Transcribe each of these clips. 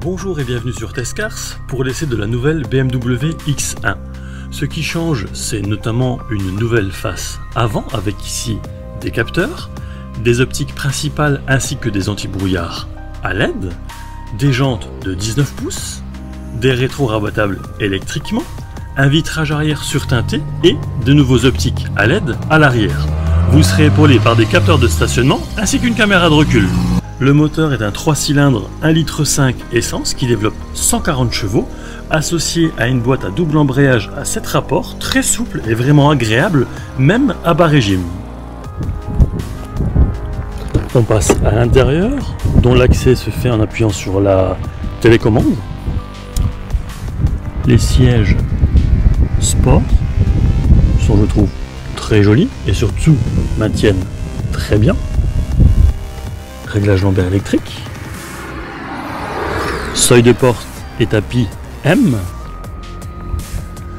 Bonjour et bienvenue sur Testcars pour l'essai de la nouvelle BMW X1. Ce qui change, c'est notamment une nouvelle face avant avec ici des capteurs, des optiques principales ainsi que des anti-brouillards à LED, des jantes de 19 pouces, des rétros rabattables électriquement, un vitrage arrière surteinté et de nouveaux optiques à LED à l'arrière. Vous serez épaulé par des capteurs de stationnement ainsi qu'une caméra de recul. Le moteur est un 3 cylindres 1,5 litre essence qui développe 140 chevaux, associé à une boîte à double embrayage à 7 rapports, très souple et vraiment agréable, même à bas régime. On passe à l'intérieur, dont l'accès se fait en appuyant sur la télécommande. Les sièges sport sont, je trouve, très jolis et surtout maintiennent très bien. Réglage lambert électrique, seuil de porte et tapis M.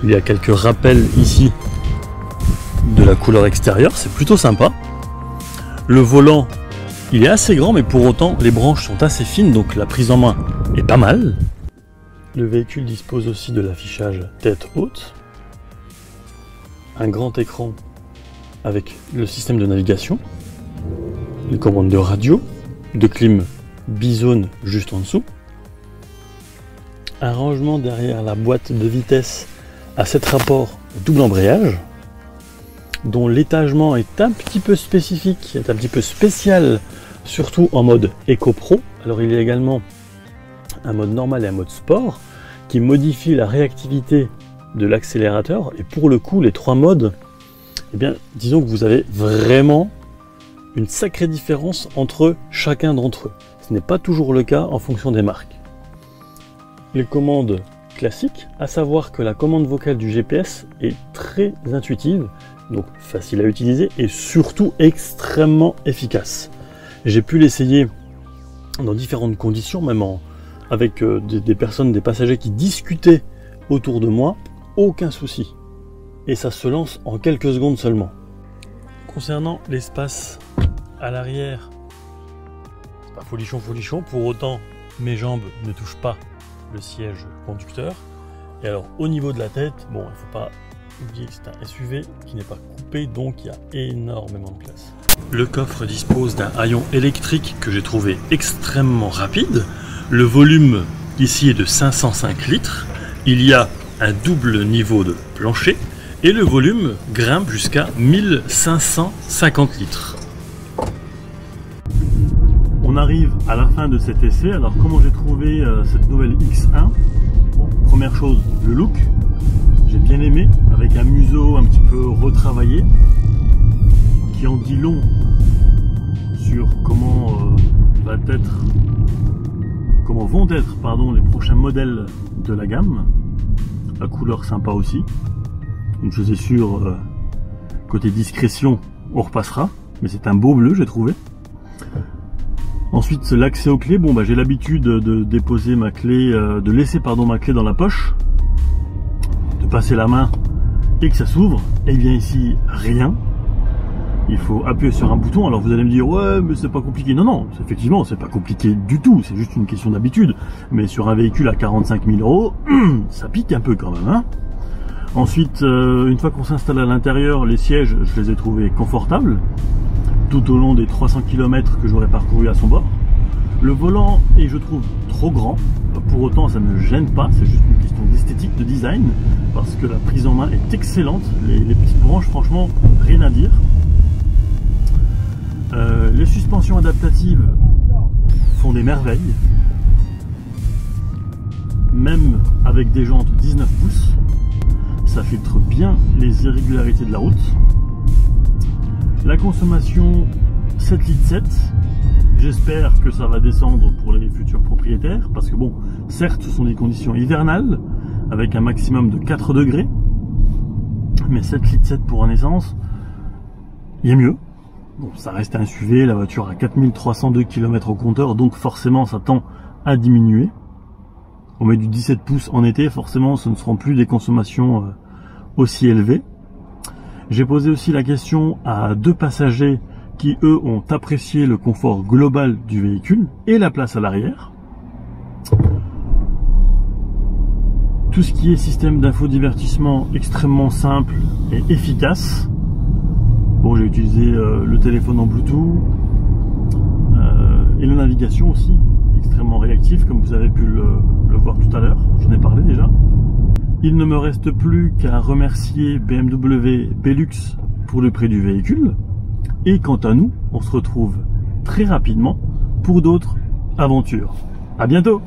Il y a quelques rappels ici de la couleur extérieure, c'est plutôt sympa. Le volant, il est assez grand, mais pour autant les branches sont assez fines, donc la prise en main est pas mal. Le véhicule dispose aussi de l'affichage tête haute, un grand écran avec le système de navigation, les commandes de radio, de clim bizone juste en dessous, un rangement derrière la boîte de vitesse à 7 rapports double embrayage, dont l'étagement est un petit peu spécifique, est un petit peu spécial, surtout en mode Eco Pro. Alors il y a également un mode normal et un mode sport qui modifie la réactivité de l'accélérateur, et pour le coup les trois modes, eh bien disons que vous avez vraiment une sacrée différence entre chacun d'entre eux. Ce n'est pas toujours le cas en fonction des marques. Les commandes classiques, à savoir que la commande vocale du GPS est très intuitive, donc facile à utiliser et surtout extrêmement efficace. J'ai pu l'essayer dans différentes conditions, même avec des personnes, des passagers qui discutaient autour de moi, aucun souci. Et ça se lance en quelques secondes seulement. Concernant l'espace à l'arrière, c'est pas folichon, pour autant mes jambes ne touchent pas le siège conducteur. Et alors au niveau de la tête, bon, il faut pas oublier que c'est un SUV qui n'est pas coupé, donc il y a énormément de place. Le coffre dispose d'un haillon électrique que j'ai trouvé extrêmement rapide. Le volume ici est de 505 litres. Il y a un double niveau de plancher et le volume grimpe jusqu'à 1550 litres. On arrive à la fin de cet essai. Alors comment j'ai trouvé cette nouvelle X1? Bon, première chose, le look. J'ai bien aimé, avec un museau un petit peu retravaillé, qui en dit long sur comment vont être les prochains modèles de la gamme. La couleur sympa aussi. Une chose est sûre, côté discrétion, on repassera, mais c'est un beau bleu, j'ai trouvé. Ensuite, l'accès aux clés. Bon, j'ai l'habitude de déposer ma clé, de laisser ma clé dans la poche, de passer la main et que ça s'ouvre. Et bien ici, rien. Il faut appuyer sur un bouton. Alors vous allez me dire, ouais, mais c'est pas compliqué. Non, non, effectivement, c'est pas compliqué du tout. C'est juste une question d'habitude. Mais sur un véhicule à 45 000 €, ça pique un peu quand même, hein. Ensuite, une fois qu'on s'installe à l'intérieur, les sièges, je les ai trouvés confortables tout au long des 300 km que j'aurais parcouru à son bord. Le volant est, je trouve, trop grand. Pour autant, ça ne me gêne pas. C'est juste une question d'esthétique, de design, parce que la prise en main est excellente. Les petites branches, franchement, rien à dire. Les suspensions adaptatives font des merveilles. Même avec des jantes 19 pouces, ça filtre bien les irrégularités de la route. La consommation 7,7 litres. J'espère que ça va descendre pour les futurs propriétaires, parce que bon, certes, ce sont des conditions hivernales, avec un maximum de 4 degrés, mais 7,7 litres pour un essence, il y a mieux. Bon, ça reste un SUV, la voiture a 4302 km au compteur, donc forcément ça tend à diminuer. On met du 17 pouces en été, forcément ce ne seront plus des consommations aussi élevées. J'ai posé aussi la question à 2 passagers qui eux ont apprécié le confort global du véhicule et la place à l'arrière. tout ce qui est système d'infodivertissement extrêmement simple et efficace. Bon, j'ai utilisé le téléphone en Bluetooth et la navigation aussi, extrêmement réactif comme vous avez pu le voir tout à l'heure, j'en ai parlé déjà. Il ne me reste plus qu'à remercier BMW Belux pour le prix du véhicule. Et quant à nous, on se retrouve très rapidement pour d'autres aventures. À bientôt!